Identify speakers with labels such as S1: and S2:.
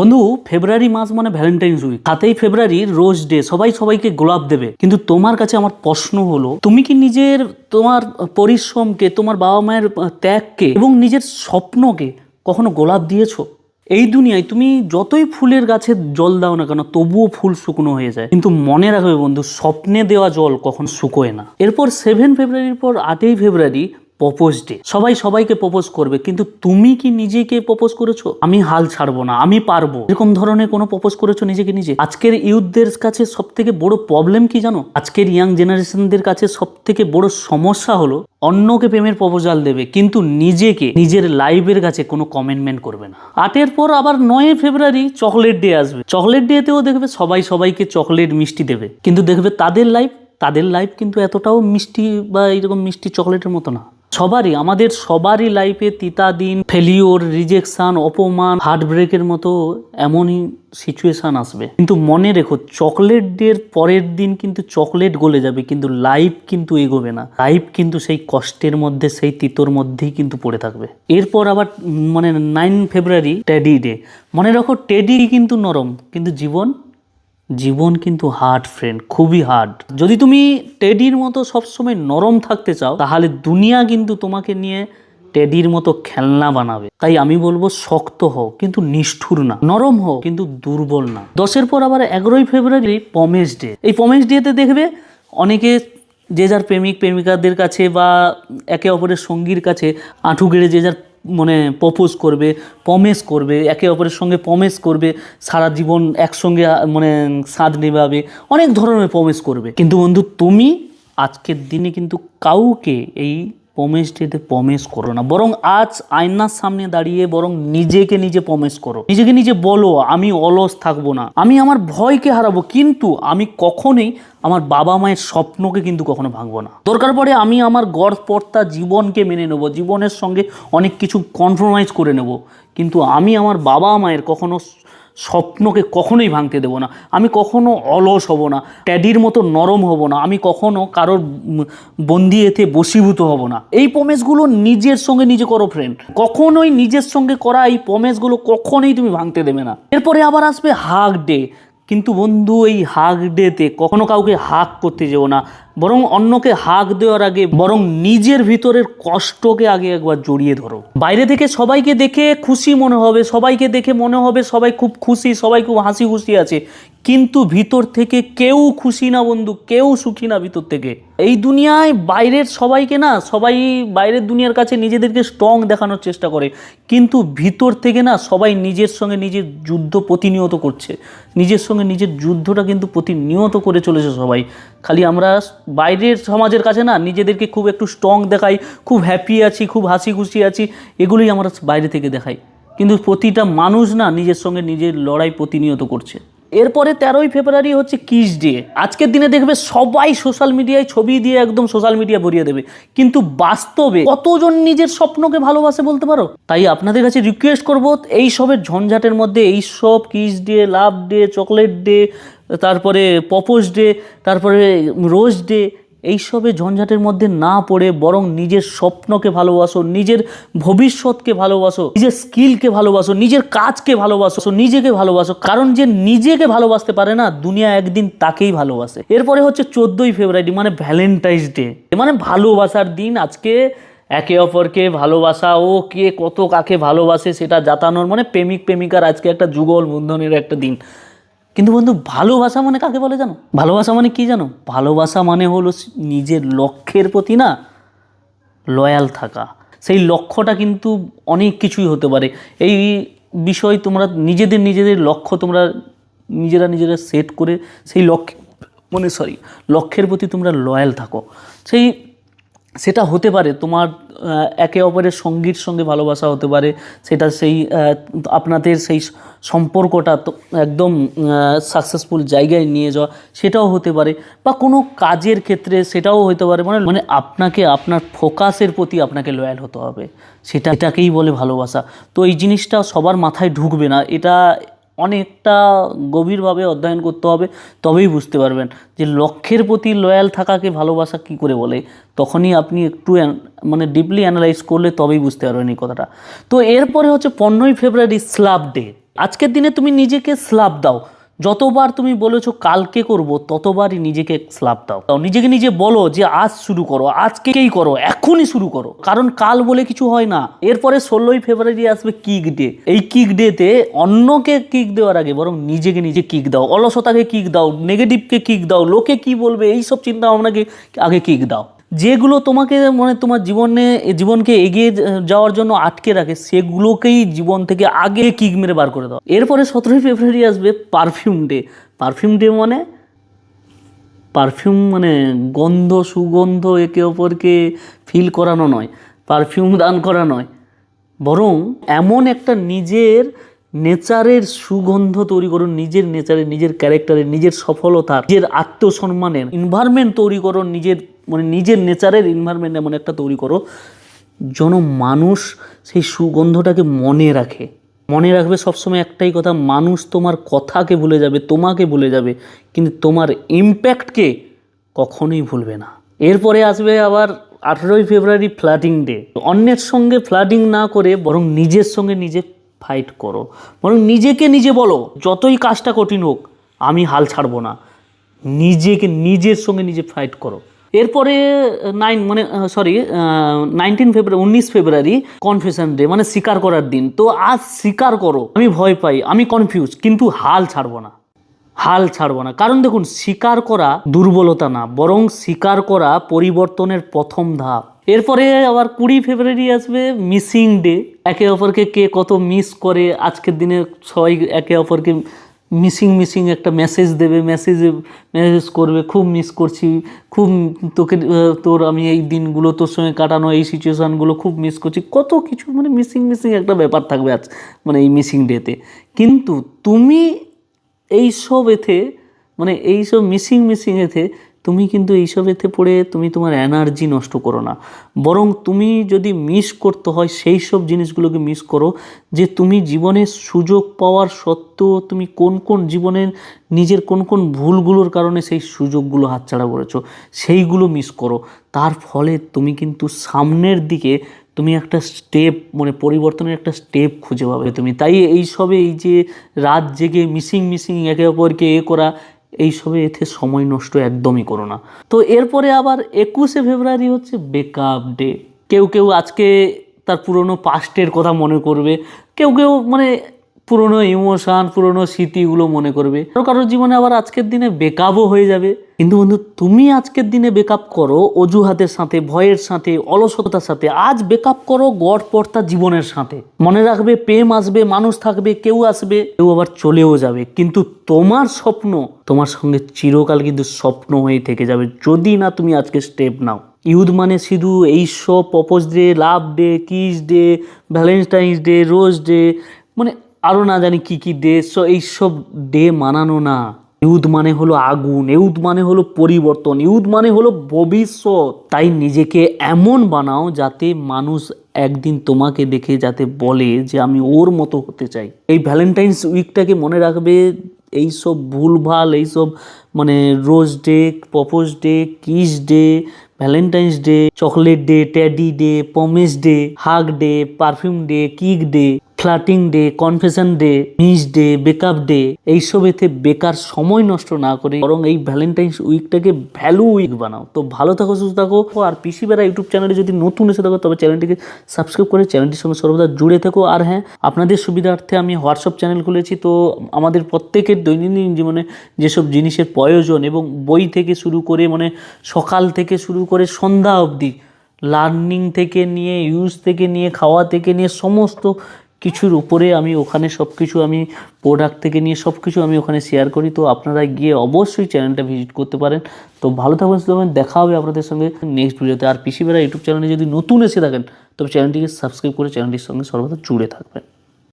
S1: বন্ধু, ফেব্রুয়ারি মাস মানে Valentine's week. 7ই ফেব্রুয়ারি rose day, সবাই সবাইকে গোলাপ দেবে। কিন্তু তোমার কাছে আমার প্রশ্ন হলো, তুমি কি নিজের তোমার পরিশ্রমকে, তোমার বাবা মায়ের ত্যাগকে এবং নিজের স্বপ্নকে কখনো গোলাপ দিয়েছো? এই দুনিয়ায় তুমি যতই ফুলের গাছে জল দাও না কেন, তবুও ফুল শুকনো হয়ে যায়। কিন্তু মনে রাখবে বন্ধু, স্বপ্নে দেওয়া জল কখন শুকোয় না। এরপর 7 ফেব্রুয়ারির পর 8ই ফেব্রুয়ারি প্রপোজ ডে। সবাই সবাইকে প্রপোজ করবে, কিন্তু তুমি কি নিজেকে প্রপোজ করেছো? আমি হাল ছাড়বো না, আমি পারবো, এরকম ধরনের কোনো প্রপোজ করেছো নিজেকে নিজে? আজকের ইউথদের কাছে সব থেকে বড় প্রবলেম কি জানো? আজকের ইয়াং জেনারেশনদের কাছে সব থেকে বড় সমস্যা হলো, অন্যকে প্রেমের প্রপোজাল দেবে কিন্তু নিজেকে, নিজের লাইফের কাছে কোনো কমিটমেন্ট করবে না। 8-এর পর আবার 9 ফেব্রুয়ারি চকলেট ডে আসবে। চকলেট ডেতেও দেখবে সবাই সবাইকে চকলেট মিষ্টি দেবে, কিন্তু দেখবে তাদের লাইফ কিন্তু এতটাও মিষ্টি বা এরকম মিষ্টি চকলেটের মতো না। আমাদের সবারই লাইফে তিতা দিন, ফেলিওর, রিজেকশন, অপমান, হার্ট ব্রেকের মতো এমনই সিচুয়েশন আসবে। কিন্তু মনে রেখো, চকলেট ডের পরের দিন কিন্তু চকলেট গলে যাবে, কিন্তু লাইফ কিন্তু এগোবে না। লাইফ কিন্তু সেই কষ্টের মধ্যে, সেই তিতোর মধ্যেই কিন্তু পড়ে থাকবে। এরপর আবার 9 ফেব্রুয়ারি টেডি ডে। মনে রাখো, টেডি কিন্তু নরম, কিন্তু জীবন কিন্তু হার্ড ফ্রেন্ড, খুবই হার্ড। যদি তুমি টেডির মতো সবসময় নরম থাকতে চাও, তাহলে দুনিয়া কিন্তু তোমাকে নিয়ে টেডির মতো খেলনা বানাবে। তাই আমি বলবো, শক্ত হও কিন্তু নিষ্ঠুর না, নরম হও কিন্তু দুর্বল না। 10-এর পর আবার 11ই ফেব্রুয়ারি পমেজ ডে। এই পমেজ ডেতে দেখবে অনেকে যে যার প্রেমিক প্রেমিকাদের কাছে বা একে অপরের সঙ্গীর কাছে আঁঠু গেড়ে যে যার প্রপোজ করবে, প্রমিস করবে, একে অপরের সঙ্গে প্রমিস করবে, সারা জীবন একসঙ্গে স্বাদ নেভাবে, অনেক ধরনের প্রমিস করবে। কিন্তু বন্ধু, তুমি আজকের দিনে কিন্তু কাউকে এই প্রমিস ডেতে প্রমিস করো না, বরং আজ আয়নার সামনে দাঁড়িয়ে বরং নিজেকে নিজে প্রমিস করো। নিজেকে নিজে বলো, আমি অলস থাকবো না, আমি আমার ভয়কে হারাবো, কিন্তু আমি কখনোই আমার বাবা মায়ের স্বপ্নকে কিন্তু কখনো ভাঙবো না। দরকার পড়ে আমি আমার গড়পড়তা জীবনকে মেনে নেব, জীবনের সঙ্গে অনেক কিছু কম্প্রোমাইজ করে নেব, কিন্তু আমি আমার বাবা মায়ের কখনো স্বপ্নকে কখনোই ভাঙতে দেবো না। আমি কখনো অলস হব না, ট্যাডির মতো নরম হব না, আমি কখনো কারোর বন্দি এতে বশীভূত হব না। এই প্রমিসগুলো নিজের সঙ্গে নিজে করো ফ্রেন্ড, কখনোই নিজের সঙ্গে করা এই প্রমিসগুলো কখনোই তুমি ভাঙতে দেবে না। এরপরে আবার আসবে হাগ ডে। কিন্তু বন্ধু, এই হাগ ডেতে কখনো কাউকে হাগ করতে যেও না, বরং অন্যকে হাগ দেওয়ার আগে বরং নিজের ভিতরের কষ্টকে আগে একবার জড়িয়ে ধরো। বাইরে থেকে সবাইকে দেখে খুশি মনে হবে, সবাইকে দেখে মনে হবে সবাই খুব খুশি, সবাই খুব হাসি খুশি আছে, কিন্তু ভিতর থেকে কেউ খুশি না বন্ধু, কেউ সুখী না ভিতর থেকে। এই দুনিয়ায় বাইরের সবাইকে না, সবাই বাইরের দুনিয়ার কাছে নিজেদেরকে স্ট্রং দেখানোর চেষ্টা করে, কিন্তু ভিতর থেকে না সবাই নিজের সঙ্গে নিজের যুদ্ধ প্রতিনিয়ত করছে। নিজের সঙ্গে নিজের যুদ্ধটা কিন্তু প্রতিনিয়ত করে চলেছে সবাই। খালি আমরা বাইরের সমাজের কাছে না নিজেদেরকে খুব একটু স্ট্রং দেখাই, খুব হ্যাপি আছি, খুব হাসি খুশি আছি, এগুলোই আমরা বাইরে থেকে দেখাই, কিন্তু প্রতিটা মানুষ না নিজের সঙ্গে নিজের লড়াই প্রতিনিয়ত করছে। এরপরে 13ই ফেব্রুয়ারি হচ্ছে কিস ডে। আজকের দিনে দেখবে সবাই সোশ্যাল মিডিয়ায় ছবি দিয়ে একদম সোশ্যাল মিডিয়া ভরিয়ে দেবে, কিন্তু বাস্তবে কতজন নিজের স্বপ্নকে ভালোবাসে বলতে পারো? তাই আপনাদের কাছে রিকোয়েস্ট করব, এই সবের ঝঞ্ঝাটের মধ্যে, এই সব কিস ডে, লাভ ডে, চকলেট ডে, তারপরে প্রপোজ ডে, তারপরে রোজ ডে, এইসবের ঝঞ্ঝাটের মধ্যে না পড়ে বরং নিজের স্বপ্নকে ভালোবাসো, নিজের ভবিষ্যৎকে ভালোবাসো, নিজের স্কিলকে ভালোবাসো, নিজের কাজকে ভালোবাসো, নিজেকে ভালোবাসো। কারণ যে নিজেকে ভালোবাসতে পারে না, দুনিয়া একদিন তাকেই ভালোবাসে। এরপরে হচ্ছে 14ই ফেব্রুয়ারি মানে ভ্যালেন্টাইন্স ডে, মানে ভালোবাসার দিন। আজকে একে অপরকে ভালোবাসা, ও কে কত কাকে ভালোবাসে সেটা জাতানোর, প্রেমিক প্রেমিকার আজকে একটা যুগল বন্ধনের একটা দিন। কিন্তু বন্ধু, ভালোবাসা মানে কাকে বলে জানো? ভালোবাসা মানে কি জানো? ভালোবাসা মানে হলো নিজের লক্ষ্যের প্রতি না লয়াল থাকা। সেই লক্ষ্যটা কিন্তু অনেক কিছুই হতে পারে। এই বিষয় তোমরা নিজেদের লক্ষ্য তোমরা নিজেরা সেট করে সেই লক্ষ্যের প্রতি তোমরা লয়াল থাকো। সেটা হতে পারে তোমার একে অপরের সঙ্গীর সঙ্গে ভালোবাসা হতে পারে, সেটা আপনাদের সেই সম্পর্কটা একদম সাকসেসফুল জায়গায় নিয়ে যাওয়া, সেটাও হতে পারে, বা কোনো কাজের ক্ষেত্রে সেটাও হতে পারে। আপনাকে আপনার ফোকাসের প্রতি আপনাকে লয়াল হতে হবে, এটাকেই বলে ভালোবাসা। তো এই জিনিসটা সবার মাথায় ঢুকবে না, এটা অনেকটা গভীরভাবে অধ্যয়ন করতে হবে, তবেই বুঝতে পারবেন যে লক্ষ্যের প্রতি লয়াল থাকাকে ভালোবাসা কী করে বলে। তখনই আপনি একটু ডিপলি অ্যানালাইজ করলে তবেই বুঝতে পারবেন এই কথাটা। তো এরপরে হচ্ছে 15ই ফেব্রুয়ারি স্লাভ ডে। আজকের দিনে তুমি নিজেকে স্ল্যাপ দাও, যতবার তুমি বলেছো কালকে করব ততবারই নিজেকে স্ল্যাপ দাও। নিজেকে নিজে বলো যে আজ শুরু করো, আজকেই করো, এখনই শুরু করো, কারণ কাল বলে কিছু হয় না। এরপরে 16ই ফেব্রুয়ারি আসবে কিক ডে। এই কিক ডেতে অন্যকে কিক দেওয়ার আগে বরং নিজেকে নিজে কিক দাও, অলসতাকে কিক দাও, নেগেটিভকে কিক দাও, লোকে কি বলবে এইসব চিন্তা ভাবনাকে আগে কিক দাও। যেগুলো তোমাকে মানে তোমার জীবনকে এগিয়ে যাওয়ার জন্য আটকে রাখে সেগুলোকেই জীবন থেকে আগে কিক মেরে বার করে দাও। এরপরে 17ই ফেব্রুয়ারি আসবে পারফিউম ডে। পারফিউম ডে মানে পারফিউম মানে গন্ধ, সুগন্ধ, একে অপরকে ফিল করানো নয়, পারফিউম দান করা নয়, বরং এমন একটা নিজের নেচারের সুগন্ধ তৈরি করুন, নিজের নেচারের, নিজের ক্যারেক্টারের, নিজের সফলতার, নিজের আত্মসম্মানের এনভায়রনমেন্ট তৈরি করো, নিজের নেচারের এনভায়রনমেন্ট এমন একটা তৈরি করো যেন মানুষ সেই সুগন্ধটাকে মনে রাখবে সবসময় একটাই কথা, মানুষ তোমার কথাকে ভুলে যাবে, তোমাকে ভুলে যাবে, কিন্তু তোমার ইম্প্যাক্টকে কখনোই ভুলবে না। এরপরে আসবে আবার 18ই ফেব্রুয়ারি ফ্লার্টিং ডে। অন্যের সঙ্গে ফ্লার্টিং না করে বরং নিজের সঙ্গে নিজে ফাইট করো, বরং নিজেকে নিজে বলো যতই কাজটা কঠিন হোক আমি হাল ছাড়বো না, নিজের সঙ্গে নিজে ফাইট করো। এরপরে 19 ফেব্রুয়ারি কনফেশন ডে, মানে স্বীকার করার দিন। তো আজ স্বীকার করো আমি ভয় পাই, আমি কনফিউজ, কিন্তু হাল ছাড়বো না। কারণ দেখুন, স্বীকার করা দুর্বলতা না, বরং স্বীকার করা পরিবর্তনের প্রথম ধাপ। এরপরে আবার 20 ফেব্রুয়ারি আসবে মিসিং ডে। একে অপরকে কে কত মিস করে, আজকের দিনে সবাই একে অপরকে মিসিং একটা মেসেজ দেবে, মেসেজ করবে, খুব মিস করছি, খুব তোর আমি এই দিনগুলো তোর সঙ্গে কাটানো, এই সিচুয়েশানগুলো খুব মিস করছি, কত কিছু মানে মিসিং একটা ব্যাপার থাকবে আজ মানে এই মিসিং ডেতে। কিন্তু তুমি এইসব মিসিং এতে তুমি কিন্তু এইসব এতে পড়ে তুমি তোমার এনার্জি নষ্ট করো না, বরং তুমি যদি মিস করতে হয় সেই সব জিনিসগুলোকে মিস করো যে তুমি জীবনে সুযোগ পাওয়ার সত্ত্বেও তুমি জীবনের নিজের কোন ভুলগুলোর কারণে সেই সুযোগগুলো হাতছাড়া করেছো, সেইগুলো মিস করো। তার ফলে তুমি কিন্তু সামনের দিকে তুমি একটা স্টেপ মানে পরিবর্তনের একটা স্টেপ খুঁজে পাবে তুমি। তাই এই যে রাত জেগে মিসিং একে অপরকে করা, এইসবে এতে সময় নষ্ট একদমই করো না। তো এরপরে আবার 21শে ফেব্রুয়ারি হচ্ছে ব্রেকআপ ডে। কেউ আজকে তার পুরনো পাস্টের কথা মনে করবে, কেউ মানে পুরনো ইমোশন, পুরনো স্মৃতিগুলো মনে করবে, কারোর জীবনে আবার আজকের দিনে ব্রেকআপও হয়ে যাবে। কিন্তু বন্ধু, তুমি আজকের দিনে ব্রেকআপ করো অজুহাতের সাথে, ভয়ের সাথে, অলসতার সাথে। আজ ব্রেকআপ করো গড়পড়তা জীবনের সাথে। মনে রাখবে, প্রেম আসবে, মানুষ থাকবে, কেউ আসবে, কেউ আবার চলেও যাবে, কিন্তু তোমার স্বপ্ন তোমার সঙ্গে চিরকাল কিন্তু স্বপ্ন হয়ে থেকে যাবে যদি না তুমি আজকে স্টেপ নাও। ইউথ মানে শুধু এইসব প্রপোজ ডে, লাভ day, kiss day, valentine's day, rose day, মানে আরও না জানি কি ডে, এইসব ডে মানানো না। ইউথ মানে হলো আগুন, ইউথ মানে হলো পরিবর্তন, ইউথ মানে হলো ভবিষ্যৎ। তাই নিজেকে এমন বানাও যাতে মানুষ একদিন তোমাকে দেখে যাতে বলে যে আমি ওর মতো হতে চাই। এই ভ্যালেন্টাইন্স উইকটাকে মনে রাখবে, এইসব ভুলভাল, এইসব মানে rose day, propose day, kiss day, valentine's day, chocolate day, teddy day, promise day, hug day, perfume day, kick day, flirting day, confession day, miss day, breakup day, এইসব এতে বেকার সময় নষ্ট না করে বরং এই ভ্যালেন্টাইন্স উইকটাকে ভ্যালু উইক বানাও। তো ভালো থাকো, সুস্থ থাকো। আর পিসি বেড়া ইউটিউব চ্যানেলে যদি নতুন এসে থাকো তবে চ্যানেলটিকে সাবস্ক্রাইব করে চ্যানেলটির সঙ্গে সর্বদা জুড়ে থাকো। আর হ্যাঁ, আপনাদের সুবিধার্থে আমি হোয়াটসঅ্যাপ চ্যানেল খুলেছি। তো আমাদের প্রত্যেকের দৈনন্দিন জীবনে যেসব জিনিসের প্রয়োজন এবং বই থেকে শুরু করে মানে সকাল থেকে শুরু করে সন্ধ্যা অবধি, লার্নিং থেকে নিয়ে, ইউজ থেকে নিয়ে, খাওয়া থেকে নিয়ে সমস্ত কিছুর উপরে আমি ওখানে সব কিছু আমি প্রোডাক্ট থেকে নিয়ে সব কিছু আমি ওখানে শেয়ার করি। তো আপনারা গিয়ে অবশ্যই চ্যানেলটা ভিজিট করতে পারেন। তো ভালো থাকবেন, দেখা হবে আপনাদের সঙ্গে নেক্সট ভিডিওতে। আর পিসি বেড়া ইউটিউব চ্যানেলে যদি নতুন এসে থাকেন তবে চ্যানেলটিকে সাবস্ক্রাইব করে চ্যানেলটির সঙ্গে সর্বদা জুড়ে থাকবেন।